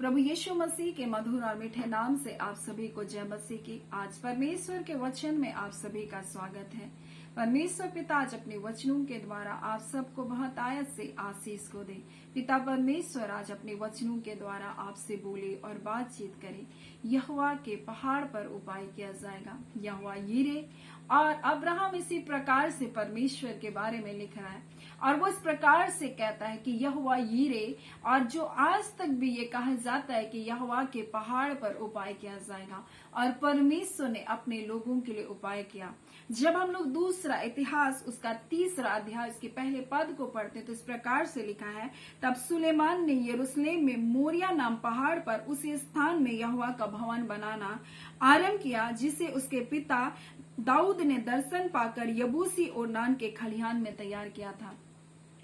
प्रभु यीशु मसीह के मधुर और मीठे नाम से आप सभी को जय मसीह की। आज परमेश्वर के वचन में आप सभी का स्वागत है। परमेश्वर पिता आज अपने वचनों के द्वारा आप सबको बहुत आयत से आशीष को दे। पिता परमेश्वर आज अपने वचनों के द्वारा आपसे बोले और बातचीत करे। यहोवा के पहाड़ पर उपाय किया जाएगा। यहोवा यीरे और अब्राहम इसी प्रकार से परमेश्वर के बारे में लिख रहा है और वो इस प्रकार से कहता है कि यहोवा यीरे, और जो आज तक भी ये कहा जाता है कि यहोवा के पहाड़ पर उपाय किया जाएगा। और परमेश्वर ने अपने लोगों के लिए उपाय किया। जब हम लोग दूसरा इतिहास उसका 3रा अध्याय उसके पहले पद को पढ़ते तो इस प्रकार से लिखा है, तब सुलेमान ने यरूशलेम में मोरिया नाम पहाड़ पर उसी स्थान में यहोवा का भवन बनाना आरंभ किया, जिसे उसके पिता दाऊद ने दर्शन पाकर यबूसी ओरनान के खलिहान में तैयार किया था।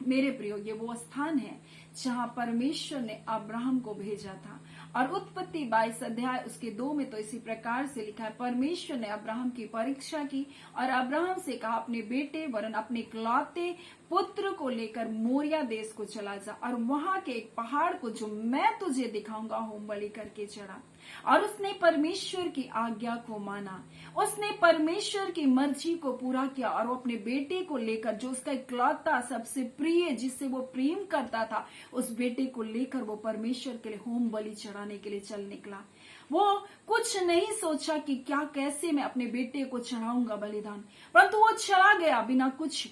मेरे प्रियो, ये वो स्थान है जहां परमेश्वर ने अब्राहम को भेजा था। और उत्पत्ति 22 अध्याय उसके 2 में तो इसी प्रकार से लिखा है, परमेश्वर ने अब्राहम की परीक्षा की और अब्राहम से कहा, अपने बेटे वरन अपने इकलौते पुत्र को लेकर मोरिया देश को चला जा और वहां के एक पहाड़ को जो मैं तुझे दिखाऊंगा होम बलि करके चढ़ा। और उसने परमेश्वर की आज्ञा को माना, उसने परमेश्वर की मर्जी को पूरा किया और वो अपने बेटे को लेकर, जो उसका इकलौता सबसे प्रिय जिससे वो प्रेम करता था, उस बेटे को लेकर वो परमेश्वर के लिए होम बलि चढ़ाने के लिए चल निकला। वो कुछ नहीं सोचा कि क्या कैसे मैं अपने बेटे को चढ़ाऊंगा बलिदान, परंतु वो चला गया बिना कुछ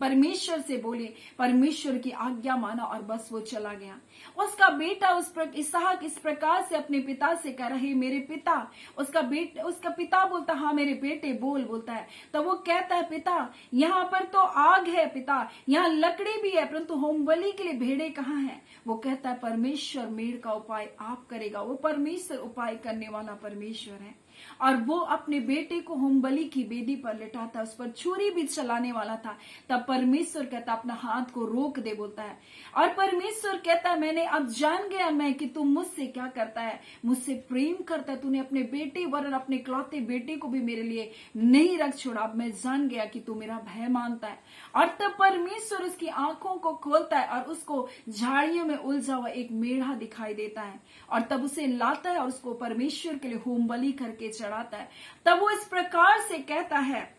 परमेश्वर से बोले, परमेश्वर की आज्ञा माना और बस वो चला गया। उसका बेटा इसहाक इस प्रकार से अपने पिता से कह रहे, मेरे पिता। उसका पिता बोलता, हाँ मेरे बेटे बोलता है। तो वो कहता है, पिता यहाँ पर तो आग है, पिता यहाँ लकड़ी भी है, परंतु होम बलि के लिए भेड़े कहाँ हैं? वो कहता है, परमेश्वर मेढ़ का उपाय आप करेगा। वो परमेश्वर उपाय करने वाला परमेश्वर है। और वो अपने बेटे को होम बलि की वेदी पर लिटाता, उस पर छुरी भी चलाने वाला था। तब परमेश्वर कहता, अपना हाथ को रोक दे, बोलता है। और परमेश्वर कहता है, मैंने अब जान गया मैं कि तू मुझसे क्या करता है, मुझसे प्रेम करता है। तूने अपने बेटे वरन अपने इकलौते बेटे को भी मेरे लिए नहीं रख छोड़ा। अब मैं जान गया कि तू मेरा भय मानता है। और तब परमेश्वर उसकी आंखों को खोलता है और उसको झाड़ियों में उलझा हुआ एक मेढ़ा दिखाई देता है और तब उसे लाता है और उसको परमेश्वर के लिए होम बलि करके चढ़ाता है। तब वो इस प्रकार से कहता है,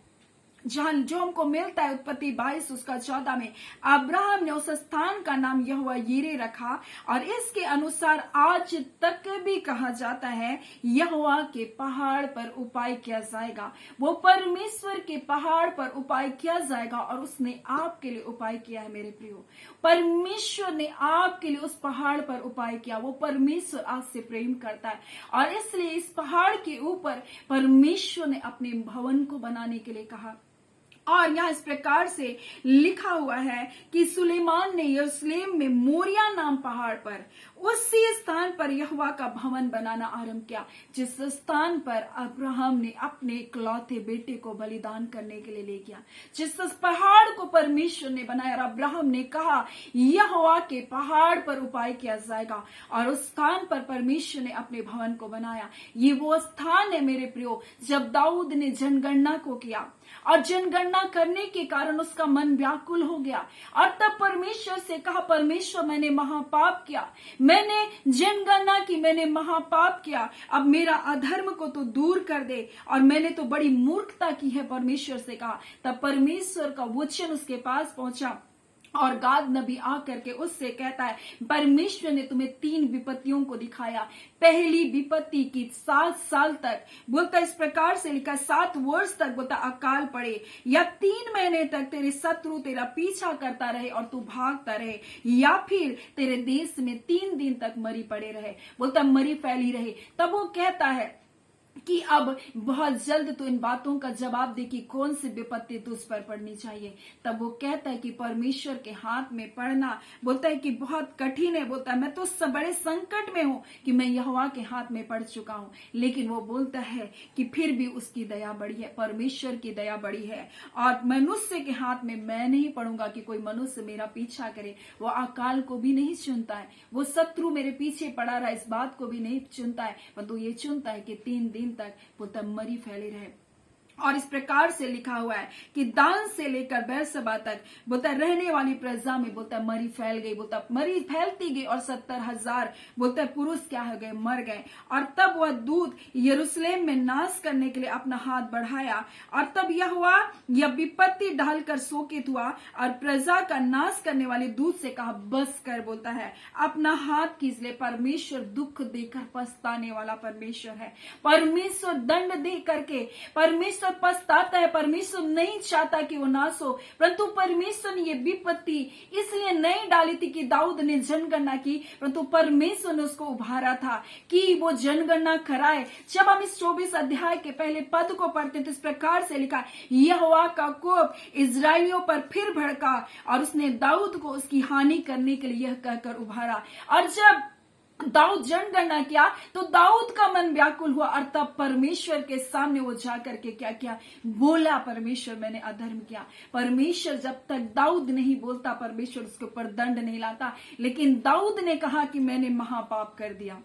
जहां जो हमको मिलता है उत्पत्ति 22 उसका 14 में, अब्राहम ने उस स्थान का नाम यहोवा यीरे रखा और इसके अनुसार आज तक भी कहा जाता है, यहोवा के पहाड़ पर उपाय किया जाएगा। वो परमेश्वर के पहाड़ पर उपाय किया जाएगा और उसने आपके लिए उपाय किया है। मेरे प्रियो, परमेश्वर ने आपके लिए उस पहाड़ पर उपाय किया। वो परमेश्वर आपसे प्रेम करता है और इसलिए इस पहाड़ के ऊपर परमेश्वर ने अपने भवन को बनाने के लिए कहा। और यहाँ इस प्रकार से लिखा हुआ है कि सुलेमान ने यरूशलेम में मोरिया नाम पहाड़ पर उसी स्थान पर यहोवा का भवन बनाना आरंभ किया, जिस स्थान पर अब्राहम ने अपने इकलौते बेटे को बलिदान करने के लिए ले गया। जिस पहाड़ को परमेश्वर ने बनाया और अब्राहम ने कहा, यहोवा के पहाड़ पर उपाय किया जाएगा, और उस स्थान पर परमेश्वर ने अपने भवन को बनाया। ये वो स्थान है मेरे प्रियो, जब दाऊद ने जनगणना को किया और जनगणना करने के कारण उसका मन व्याकुल हो गया और तब परमेश्वर से कहा, परमेश्वर मैंने महापाप किया, मैंने जनगणना की, मैंने महापाप किया, अब मेरा अधर्म को तो दूर कर दे, और मैंने तो बड़ी मूर्खता की है। परमेश्वर से कहा। तब परमेश्वर का वचन उसके पास पहुंचा और गाद नबी आकर के उससे कहता है, परमेश्वर ने तुम्हें 3 विपत्तियों को दिखाया। पहली विपत्ति की 7 साल तक, बोलता इस प्रकार से लिखा, 7 वर्ष तक बोलता अकाल पड़े, या 3 महीने तक तेरे शत्रु तेरा पीछा करता रहे और तू भागता रहे, या फिर तेरे देश में 3 दिन तक मरी पड़े रहे, बोलता मरी फैली रहे। तब वो कहता है कि अब बहुत जल्द तो इन बातों का जवाब दे कि कौन सी विपत्ति तुझ पर पड़नी चाहिए। तब वो कहता है कि परमेश्वर के हाथ में पड़ना, बोलता है कि बहुत कठिन है। बोलता है मैं तो बड़े संकट में हूं कि मैं यहोवा के हाथ में पड़ चुका हूं। लेकिन वो बोलता है कि फिर भी उसकी दया बड़ी है, परमेश्वर की दया बड़ी है, और मनुष्य के हाथ में मैं नहीं पड़ूंगा कि कोई मनुष्य मेरा पीछा करे। वो अकाल को भी नहीं चुनता है, वो शत्रु मेरे पीछे पड़ा रहा इस बात को भी नहीं चुनता है, परंतु ये चुनता है कि 3 दिन तक वो तब मरी फैले रहे। और इस प्रकार से लिखा हुआ है कि दान से लेकर बेरसबा तक बोलता है रहने वाली प्रजा में बोलता है मरी फैल गई, बोलता है मरी फैलती गई और 70,000 बोलता है पुरुष क्या हो गए, मर गए। और तब वह दूत यरूशलेम में नाश करने के लिए अपना हाथ बढ़ाया और तब यह विपत्ति डालकर शोकित हुआ और प्रजा का नाश करने वाले दूत से कहा बस कर, बोलता है अपना हाथ खींच ले। परमेश्वर दुख देकर पछताने वाला परमेश्वर है। परमेश्वर दंड दे करके परमेश्वर पछताता है। परमेश्वर नहीं चाहता कि वो नाश हो, परंतु परमेश्वर ने ये विपत्ति इसलिए नहीं डाली थी कि दाऊद ने जनगणना की, परंतु परमेश्वर ने उसको उभारा था कि वो जनगणना कराए। जब हम इस 24 अध्याय के पहले पद को पढ़ते तो इस प्रकार से लिखा, यहोवा का कोप इजराइलियों पर फिर भड़का और उसने दाऊद को उसकी हानि करने के लिए यह कहकर उभारा। और जब दाऊद जनगणना किया तो दाऊद का मन व्याकुल हुआ और तब परमेश्वर के सामने वो जाकर के क्या किया, बोला परमेश्वर मैंने अधर्म किया। परमेश्वर जब तक दाऊद नहीं बोलता परमेश्वर उसके ऊपर दंड नहीं लाता, लेकिन दाऊद ने कहा कि मैंने महापाप कर दिया।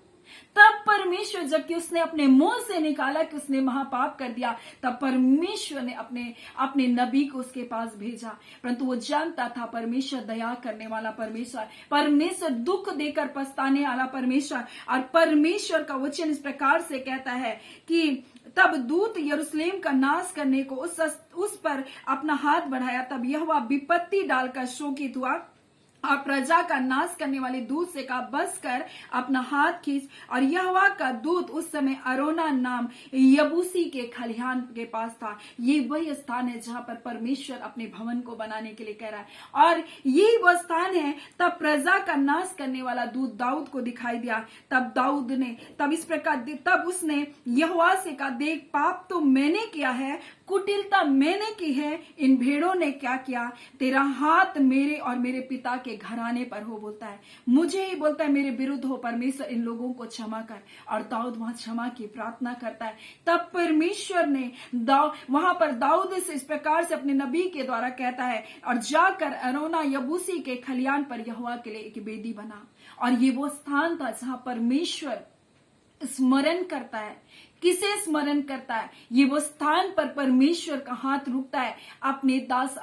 तब परमेश्वर जबकि उसने अपने मुंह से निकाला कि उसने महापाप कर दिया, तब परमेश्वर ने अपने नबी को उसके पास भेजा। परंतु वो जानता था परमेश्वर दया करने वाला परमेश्वर दुख देकर पछताने वाला परमेश्वर। और परमेश्वर का वचन इस प्रकार से कहता है कि तब दूत यरूशलेम का नाश करने को उस पर अपना हाथ बढ़ाया। तब यहोवा विपत्ति डालकर शोकित हुआ और प्रजा का नाश करने वाले दूत से कहा बस कर, अपना हाथ खींच। और यहोवा का दूत उस समय अरोना नाम यबूसी के खलिहान के पास था। ये वही स्थान है जहां पर परमेश्वर अपने भवन को बनाने के लिए कह रहा है और यही वह स्थान है। तब प्रजा का नाश करने वाला दूत दाऊद को दिखाई दिया। तब उसने यहोवा से कहा देख, पाप तो मैंने किया है, कुटिलता मैंने की है, इन भेड़ों ने क्या किया, तेरा हाथ मेरे और मेरे पिता के घराने पर हो। बोलता है मुझे ही बोलता है मेरे विरुद्ध हो, परमेश्वर इन लोगों को क्षमा कर। और दाऊद वहां क्षमा की प्रार्थना करता है। तब परमेश्वर ने वहां पर दाऊद से इस प्रकार से अपने नबी के द्वारा कहता है और जाकर अरोना यबूसी के खलियान पर यहोवा के लिए एक वेदी बना। और ये वो स्थान था जहां परमेश्वर स्मरण करता है। किसे स्मरण करता है? ये वो स्थान पर परमेश्वर का हाथ रुकता है अपने दास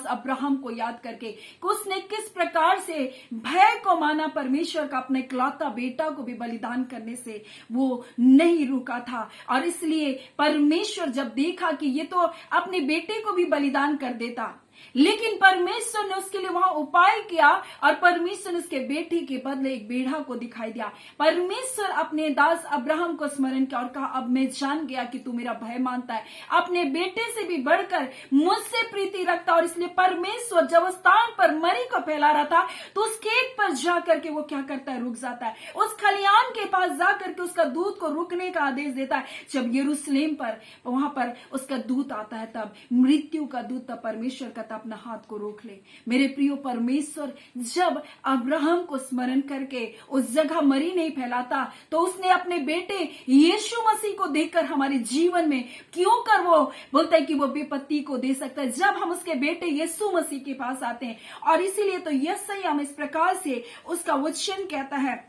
अब्राहम को याद करके कि उसने किस प्रकार से भय को माना परमेश्वर का, अपने इकलौता बेटा को भी बलिदान करने से वो नहीं रुका था। और इसलिए परमेश्वर जब देखा कि ये तो अपने बेटे को भी बलिदान कर देता, लेकिन परमेश्वर ने उसके लिए वहां उपाय किया और परमेश्वर ने उसके बेटे के बदले एक बेड़ा को दिखाई दिया। परमेश्वर अपने दास अब्राहम को स्मरण किया और कहा अब मैं जान गया कि तू मेरा भय मानता है, अपने बेटे से भी बढ़कर मुझसे प्रीति रखता। और इसलिए परमेश्वर जब स्थान पर मरी को फैला रहा था तो उस खेत पर जाकर के वो क्या करता है, रुक जाता है। उस खलियान के पास जाकर के उसका दूत को रुकने का आदेश देता है। जब यरूशलेम पर वहां पर उसका दूत आता है, तब मृत्यु का दूत, तब परमेश्वर का अपना हाथ को रोक ले। मेरे प्रियो, परमेश्वर जब अब्राहम को स्मरण करके उस जगह मरी नहीं फैलाता तो उसने अपने बेटे यीशु मसीह को देखकर हमारे जीवन में क्यों कर वो बोलता है कि वो विपत्ति को दे सकता है जब हम उसके बेटे यीशु मसीह के पास आते हैं। और इसीलिए तो यशायाह में इस प्रकार से उसका वचन कहता है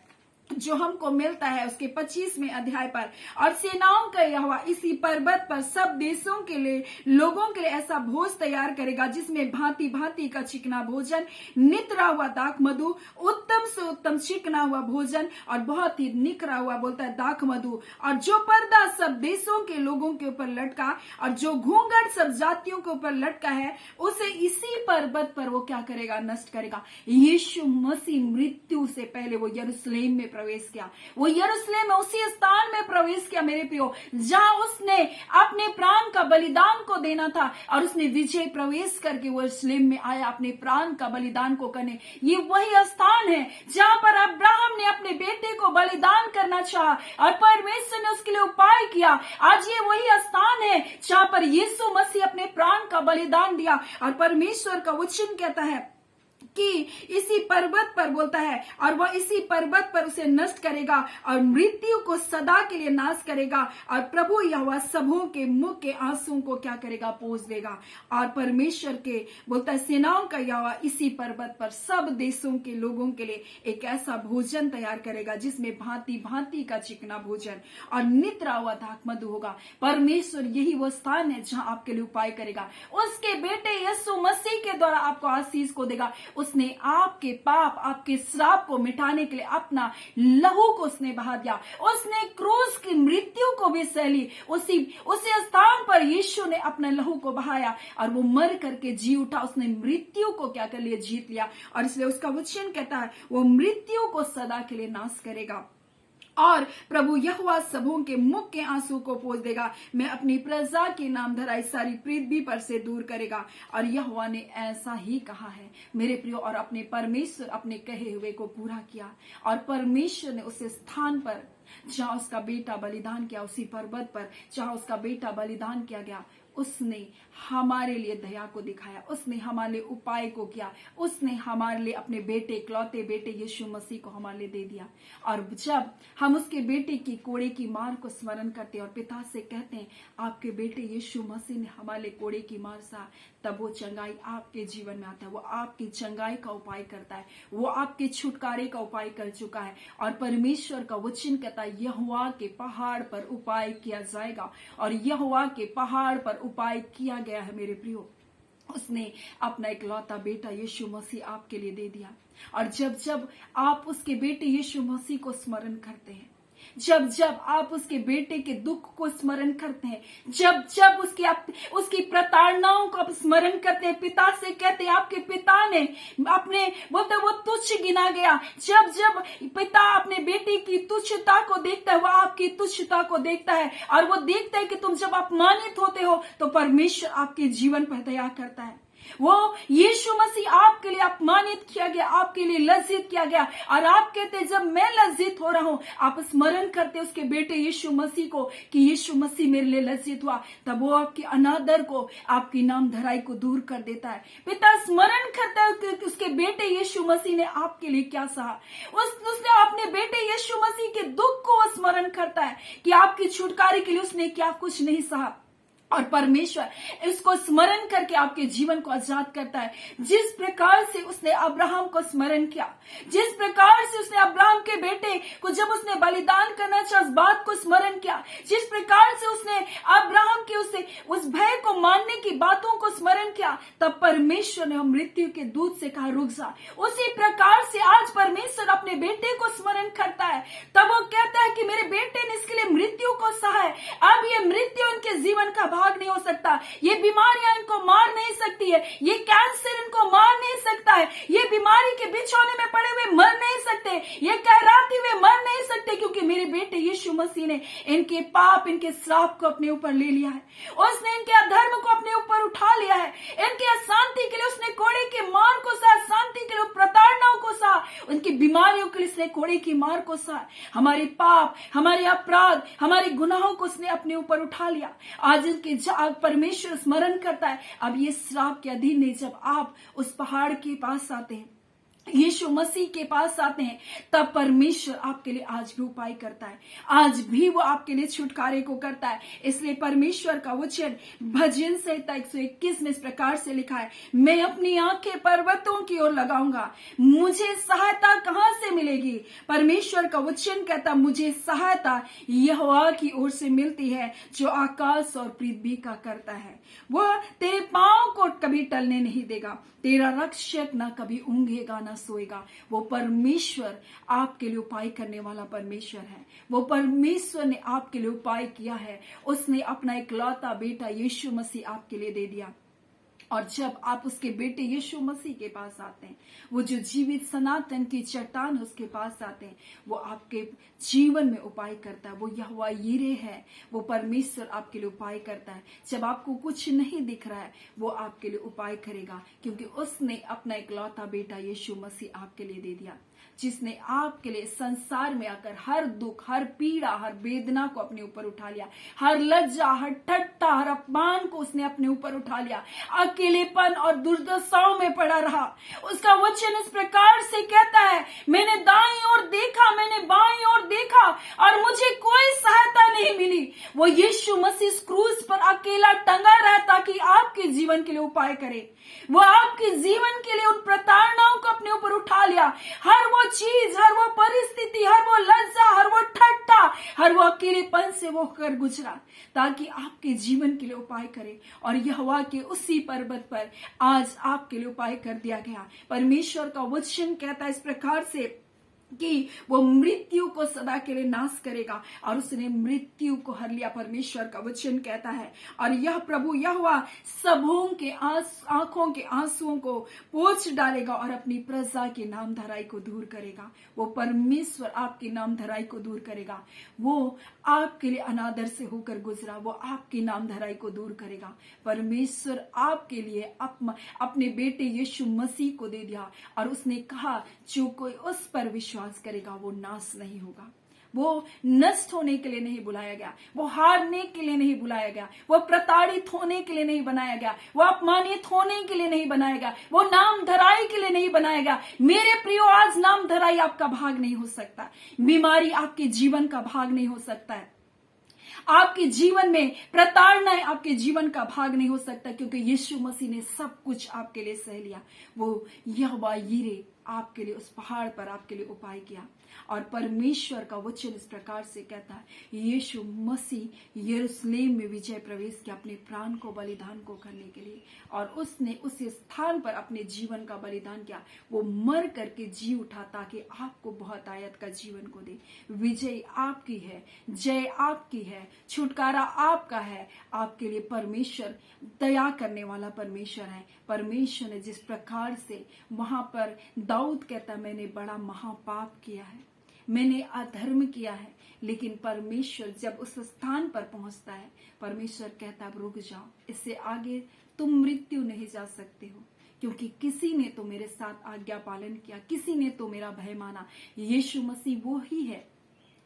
जो हमको मिलता है उसके 25वें अध्याय पर, और सेनाओं का यहोवा इसी पर्वत पर सब देशों के लिए लोगों के लिए ऐसा भोज तैयार करेगा जिसमें भांति भांति का चिकना भोजन, नितरा हुआ दाख मधु, उत्तम से उत्तम चिकना हुआ भोजन और बहुत ही निकरा हुआ बोलता है दाख मधु, और जो पर्दा सब देशों के लोगों के ऊपर लटका और जो घूंघट सब जातियों के ऊपर लटका है उसे इसी पर्वत पर वो क्या करेगा, नष्ट करेगा। यीशु मसीह मृत्यु से पहले वो यरूशलेम में प्रवेश किया, वो यरूशलेम में उसी स्थान में प्रवेश किया मेरे प्रियो जहां उसने अपने प्राण का बलिदान को देना था, और उसने विजय प्रवेश करके वो यरूशलेम में आया अपने प्राण का बलिदान को करने। ये वही स्थान है जहां पर अब्राहम ने अपने बेटे को बलिदान करना चाहा और परमेश्वर ने उसके लिए उपाय किया। आज ये वही स्थान है जहां पर यीशु मसीह अपने प्राण का बलिदान दिया। और परमेश्वर का वचन कहता है कि इसी पर्वत पर बोलता है, और वह इसी पर्वत पर उसे नष्ट करेगा और मृत्यु को सदा के लिए नाश करेगा, और प्रभु यहोवा सबों के मुख के आंसुओं को क्या करेगा, पोंछ देगा। और परमेश्वर के बोलता है सेनाओं का यहोवा इसी पर्वत पर सब देशों के लोगों के लिए एक ऐसा भोजन तैयार करेगा जिसमें भांति भांति का चिकना भोजन और नित्रा हुआ दाख मधु होगा। परमेश्वर यही वो स्थान है जहां आपके लिए उपाय करेगा। उसके बेटे यीशु मसीह के द्वारा आपको आशीष को देगा। उसने आपके पाप, आपके श्राप को मिटाने के लिए अपना लहू को उसने बहा दिया। उसने क्रूस की मृत्यु को भी सह ली। उसी स्थान पर यीशु ने अपने लहू को बहाया और वो मर करके जी उठा। उसने मृत्यु को क्या कर लिया, जीत लिया। और इसलिए उसका वचन कहता है वो मृत्यु को सदा के लिए नाश करेगा और प्रभु यहोवा सबों के मुख के आंसू को पोंछ देगा। मैं अपनी प्रजा की नाम धराई सारी पृथ्वी पर से दूर करेगा। और यहोवा ने ऐसा ही कहा है मेरे प्रियो, और अपने परमेश्वर अपने कहे हुए को पूरा किया। और परमेश्वर ने उस स्थान पर जहां उसका बेटा बलिदान किया, उसी पर्वत पर जहां उसका बेटा बलिदान किया गया, उसने हमारे लिए दया को दिखाया। उसने हमारे लिए उपाय को किया। उसने हमारे लिए अपने बेटे, इकलौते बेटे यीशु मसीह को हमारे लिए दे दिया। और जब हम उसके बेटे की कोड़े की मार को स्मरण करते हैं और पिता से कहते हैं आपके बेटे यीशु मसीह ने हमारे लिए कोड़े की मार सहा, तब वो चंगाई आपके जीवन में आता है। वो आपकी चंगाई का उपाय करता है। वो आपके छुटकारे का उपाय कर चुका है। और परमेश्वर का वचन कहता है यहोवा के पहाड़ पर उपाय किया जाएगा। और यहोवा के पहाड़ पर उपाय किया गया है मेरे प्रियो। उसने अपना इकलौता बेटा यीशु मसीह आपके लिए दे दिया। और जब जब आप उसके बेटे यीशु मसीह को स्मरण करते हैं, जब जब आप उसके बेटे के दुख को स्मरण करते हैं, जब जब उसकी प्रताड़नाओं को आप स्मरण करते हैं, पिता से कहते हैं आपके पिता ने अपने बोलते वो तुच्छ गिना गया। जब जब पिता अपने बेटे की तुच्छता को देखता है, वो आपकी तुच्छता को देखता है और वो देखता है कि तुम जब अपमानित होते हो तो परमेश्वर आपके जीवन पर दया करता है। वो यीशु मसीह आपके लिए अपमानित किया गया, आपके लिए लज्जित किया गया, और आप कहते जब मैं लज्जित हो रहा हूं, आप स्मरण करते उसके बेटे यीशु मसीह को कि यीशु मसीह मेरे लिए लज्जित हुआ, तब वो आपके अनादर को, आपकी नाम धराई को दूर कर देता है। पिता स्मरण करता है कि उसके बेटे यीशु मसीह ने आपके लिए क्या सहा। उसने अपने बेटे यीशु मसीह के दुख को स्मरण करता है कि आपकी छुटकारे के लिए उसने क्या कुछ नहीं सहा। और परमेश्वर इसको स्मरण करके आपके जीवन को आजाद करता है। जिस प्रकार से उसने अब्राहम को स्मरण किया, जिस प्रकार से उसने अब्राहम के बेटे को जब उसने बलिदान करना चाहा उस बात को स्मरण किया, जिस प्रकार से उसने अब्राहम के उस भय को मानने की बातों को स्मरण किया, तब परमेश्वर ने मृत्यु के दूत से कहा रुक जा। उसी प्रकार से आज परमेश्वर अपने बेटे को स्मरण करता है, तब वो कहता है कि मेरे बेटे ने इसके लिए मृत्यु को सहा है। अब ये मृत्यु उनके जीवन का भाग नहीं हो सकता। ये बीमारियां इनको मार नहीं सकती है। ये कैंसर इनको मार नहीं सकता है। ये बीमारी के बिछौने में पड़े हुए मर नहीं सकते। ये कहराते हुए मर नहीं सकते, क्योंकि मेरे बेटे यीशु मसीह ने इनके पाप, इनके श्राप को अपने ऊपर ले लिया है। उसने इनके अधर्म को अपने ऊपर उठा लिया है। इनके अशांति के लिए उसने कोड़े की मार को सहा, शांति के लिए प्रताड़नाओं को सहा, उनकी बीमारियों के लिए उसने कोड़े की मार को सहा। हमारे पाप, हमारे अपराध, हमारे गुनाहों को उसने अपने ऊपर उठा लिया। आज परमेश्वर स्मरण करता है अब ये श्राप के अधीन नहीं। जब आप उस पहाड़ के पास आते हैं, यीशु मसीह के पास आते हैं, तब परमेश्वर आपके लिए आज भी उपाय करता है। आज भी वो आपके लिए छुटकारे को करता है। इसलिए परमेश्वर का वचन भजन संहिता 121 में इस प्रकार से लिखा है, मैं अपनी आंखें पर्वतों की ओर लगाऊंगा, मुझे सहायता कहां से मिलेगी। परमेश्वर का वचन कहता मुझे सहायता यहोवा की ओर से मिलती है जो आकाश और पृथ्वी का करता है। वो तेरे पांव को कभी टलने नहीं देगा, तेरा रक्षक ना कभी ऊंघेगा ना सोएगा। वो परमेश्वर आपके लिए उपाय करने वाला परमेश्वर है। वो परमेश्वर ने आपके लिए उपाय किया है। उसने अपना इकलौता बेटा यीशु मसीह आपके लिए दे दिया। और जब आप उसके बेटे यीशु मसीह के पास आते हैं, वो जो जीवित सनातन की चट्टान उसके पास आते हैं, वो आपके जीवन में उपाय करता है। वो यहोवा यीरे है, वो परमेश्वर आपके लिए उपाय करता है। जब आपको कुछ नहीं दिख रहा है, वो आपके लिए उपाय करेगा, क्योंकि उसने अपना इकलौता बेटा यीशु मसीह आपके लिए दे दिया, जिसने आपके लिए संसार में आकर हर दुख, हर पीड़ा, हर वेदना को अपने ऊपर उठा लिया, हर लज्जा, हर ठट्ठा, हर अपमान को उसने अपने ऊपर उठा लिया। अकेलेपन और दुर्दशाओं में पड़ा रहा। उसका वचन इस प्रकार से कहता है, मैंने दाईं ओर देखा, मैंने बाईं ओर देखा और मुझे कोई सहायता नहीं मिली। वो यीशु मसीह क्रूस पर अकेला टंगा रहा ताकि आपके जीवन के लिए उपाय करे। वो आपके जीवन के लिए उन प्रताड़नाओं को अपने ऊपर उठा लिया। हर वो चीज, हर वो परिस्थिति, हर वो लज्जा, हर वो ठट्टा, हर वो अकेलेपन से वो होकर गुजरा ताकि आपके जीवन के लिए उपाय करे। और यहोवा के उसी पर्वत पर आज आपके लिए उपाय कर दिया गया। परमेश्वर का वचन कहता है इस प्रकार से कि वो मृत्यु को सदा के लिए नाश करेगा और उसने मृत्यु को हर लिया। परमेश्वर का वचन कहता है, और यह प्रभु यहोवा सबों के आंखों के आंसुओं को पोंछ डालेगा और अपनी प्रजा के नाम धराई को दूर करेगा। वो परमेश्वर आपकी नाम धराई को दूर करेगा। वो आपके लिए अनादर से होकर गुजरा, वो आपकी नाम धराई को दूर करेगा। परमेश्वर आपके लिए अपने बेटे यीशु मसीह को दे दिया और उसने कहा, जो कोई उस पर विश्वास करेगा वो नाश नहीं होगा। वो नष्ट होने के लिए नहीं बुलाया गया, वो हारने के लिए नहीं बुलाया गया, वो प्रताड़ित होने के लिए नहीं बनाया गया, वो अपमानित होने के लिए नहीं बनाया गया, वो नाम धराई के लिए नहीं बनाया गया। मेरे प्रियो, आज नाम धराई आपका भाग नहीं हो सकता, बीमारी आपके जीवन का भाग नहीं हो सकता है, आपके जीवन में प्रताड़ना आपके जीवन का भाग नहीं हो सकता, क्योंकि यीशु मसीह ने सब कुछ आपके लिए सह लिया। वो यहोवा यीरे आपके लिए उस पहाड़ पर आपके लिए उपाय किया। और परमेश्वर का वचन इस प्रकार से कहता है, यीशु मसीह यरूशलेम में विजय प्रवेश किया अपने प्राण को बलिदान को करने के लिए, और उसने उस स्थान पर अपने जीवन का बलिदान किया। वो मर करके जी उठा ताकि आपको बहुत आयत का जीवन को दे। विजय आपकी है, जय आपकी है, छुटकारा आपका है। आपके लिए परमेश्वर दया करने वाला परमेश्वर है। परमेश्वर ने जिस प्रकार से वहां पर दाऊद कहता, मैंने बड़ा महापाप किया है, मैंने अधर्म किया है, लेकिन परमेश्वर जब उस स्थान पर पहुंचता है, परमेश्वर कहता, अब रुक जाओ, इससे आगे तुम मृत्यु नहीं जा सकते हो, क्योंकि किसी ने तो मेरे साथ आज्ञा पालन किया, किसी ने तो मेरा भय माना। यीशु मसीह वो ही है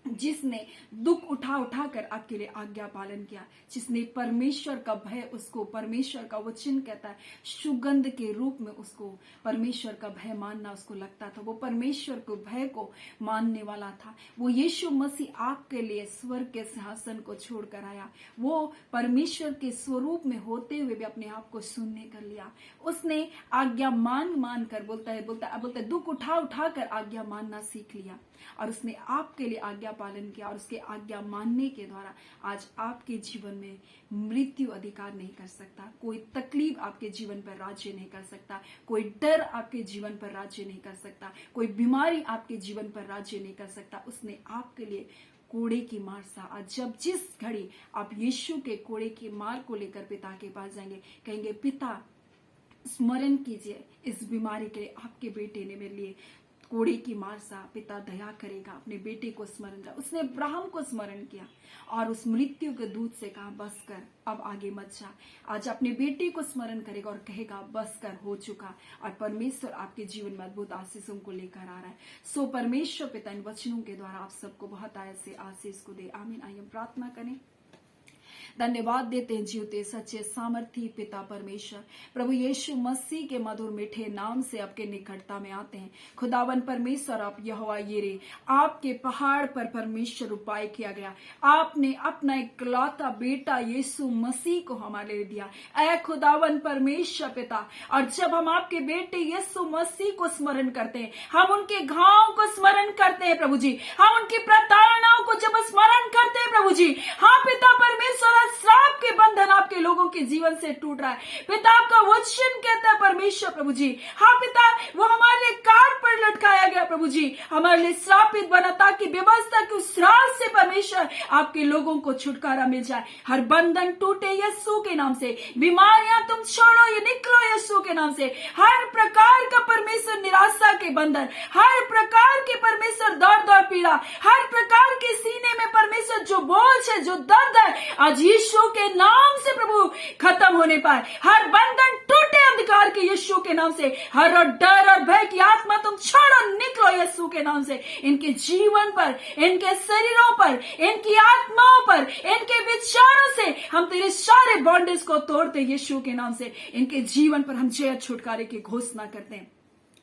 जिसने दुख उठा उठा कर आपके लिए आज्ञा पालन किया, जिसने परमेश्वर का भय, उसको परमेश्वर का वचन कहता है सुगंध के रूप में उसको परमेश्वर का भय मानना उसको लगता था। वो परमेश्वर को भय को मानने वाला था। वो यीशु मसीह आपके लिए स्वर्ग के सिंहासन को छोड़कर आया। वो परमेश्वर के स्वरूप में होते हुए भी अपने आप को शून्य कर लिया। उसने आज्ञा मान कर बोलता है दुख उठा उठा कर आज्ञा मानना सीख लिया, और उसने आपके लिए आज्ञा पालन किया। और उसके आज्ञा मानने के द्वारा आज आपके जीवन में मृत्यु अधिकार नहीं कर सकता, कोई तकलीफ आपके जीवन पर राज्य नहीं कर सकता, कोई डर आपके जीवन पर राज्य नहीं कर सकता, कोई बीमारी आपके जीवन पर राज्य नहीं कर सकता। उसने आपके लिए कोड़े की मार सा, आज जब जिस घड़ी आप यीशु के कोड़े की मार को लेकर पिता के पास जाएंगे, कहेंगे, पिता स्मरण कीजिए इस बीमारी के लिए आपके बेटे ने मेरे लिए कोड़े की मार सा, पिता दया करेगा, अपने बेटे को स्मरण जा। उसने अब्राहम को स्मरण किया और उस मृत्यु के दूत से कहा, बस कर, अब आगे मत जा। आज अपने बेटे को स्मरण करेगा और कहेगा, बस कर, हो चुका। और परमेश्वर आपके जीवन में अद्भुत आशीषों को लेकर आ रहा है। सो परमेश्वर पिता इन वचनों के द्वारा आप सबको बहुत आयत से आशीष को दे। आमीन। आइए प्रार्थना करें। धन्यवाद देते हैं जीवते सच्चे सामर्थी पिता परमेश्वर, प्रभु यीशु मसीह के मधुर मीठे नाम से आपके निकटता में आते हैं। खुदावन परमेश्वर, आप यहोवा यीरे, आपके पहाड़ पर परमेश्वर उपाय किया गया। आपने अपना इकलौता बेटा यीशु मसीह को हमारे लिए दिया। ऐ खुदावन परमेश्वर पिता, और जब हम आपके बेटे यीशु मसीह को स्मरण करते हैं, हम उनके घाव को स्मरण करते हैं प्रभु जी, हम उनकी प्रताड़नाओं को जब स्मरण करते हैं प्रभु जी, हाँ पिता परमेश्वर, श्राप के बंधन आपके लोगों के जीवन से टूट रहा है। पिता आपका वचन कहता है परमेश्वर प्रभु जी, हाँ पिता, वो हमारे लिए काट पर लटकाया गया प्रभु जी, हमारे लिए श्रापित बना ताकि व्यवस्था की उस श्राप से परमेश्वर आपके लोगों को छुटकारा मिल जाए। हर बंधन टूटे यीशु के नाम से, बीमारियां तुम छोड़ो, ये निकलो यीशु के नाम से। हर प्रकार का परमेश्वर निराशा के बंधन, हर प्रकार के परमेश्वर दर्द और पीड़ा, हर प्रकार के सीने में परमेश्वर जो बोझ है, जो दर्द है, आज यीशु के नाम से प्रभु खत्म होने पाए। हर बंधन टूटे अंधकार के यीशु के नाम से। हर डर और भय की आत्मा तुम छोड़ो, निकलो यीशु के नाम से इनके जीवन पर, इनके शरीरों पर, इनकी आत्माओं पर, इनके विचारों से हम तेरे सारे बॉन्डेज को तोड़ते यीशु के नाम से। इनके जीवन पर हम जय छुटकारे की घोषणा करते हैं।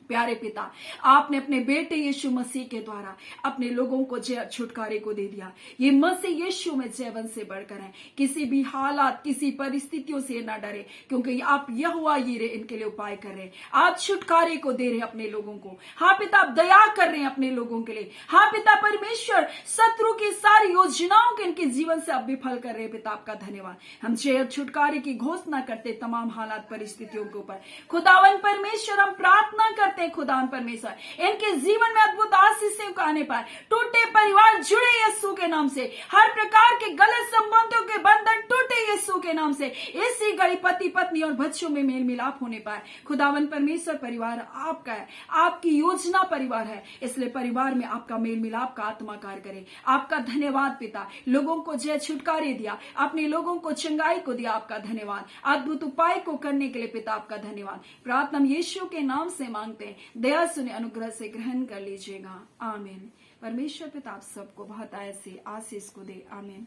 प्यारे पिता, आपने अपने बेटे यीशु मसीह के द्वारा अपने लोगों को जय छुटकारे को दे दिया। ये मसीह यीशु में जीवन से बढ़कर है। किसी भी हालात, किसी परिस्थितियों से ना डरे, क्योंकि आप यहोवा यीरे इनके लिए उपाय कर रहे हैं। आप छुटकारे को दे रहे हैं अपने लोगों को। हाँ पिता, आप दया कर रहे हैं अपने लोगों के लिए। हाँ पिता परमेश्वर, शत्रु की सारी योजनाओं के इनके जीवन से आप विफल कर रहे हैं। पिता आपका धन्यवाद। हम जय छुटकारे की घोषणा करते तमाम हालात परिस्थितियों के ऊपर। खुदावन परमेश्वर, हम प्रार्थना करते खुदावन परमेश्वर, इनके जीवन में अद्भुत आशीषें आने पाए। टूटे परिवार जुड़े यीशु के नाम से। हर प्रकार के गलत संबंधों के बंधन टूटे यीशु के नाम से। इसी घड़ी पति पत्नी और बच्चों में मेल मिलाप होने पाए। खुदावन परमेश्वर, परिवार आपका है, आपकी योजना परिवार है, इसलिए परिवार में आपका मेल मिलाप का आत्मा कार्य करे। आपका धन्यवाद पिता। लोगों को जय छुटकारे दिया, अपने लोगों को चंगाई को दिया। आपका धन्यवाद। अद्भुत उपाय को करने के लिए पिता आपका धन्यवाद। प्रार्थना यीशु के नाम से मांगते, दया सुने, अनुग्रह से ग्रहण कर लीजिएगा। आमीन। परमेश्वर पिता आप सबको बहुत आय से आशीष को दे। आमीन।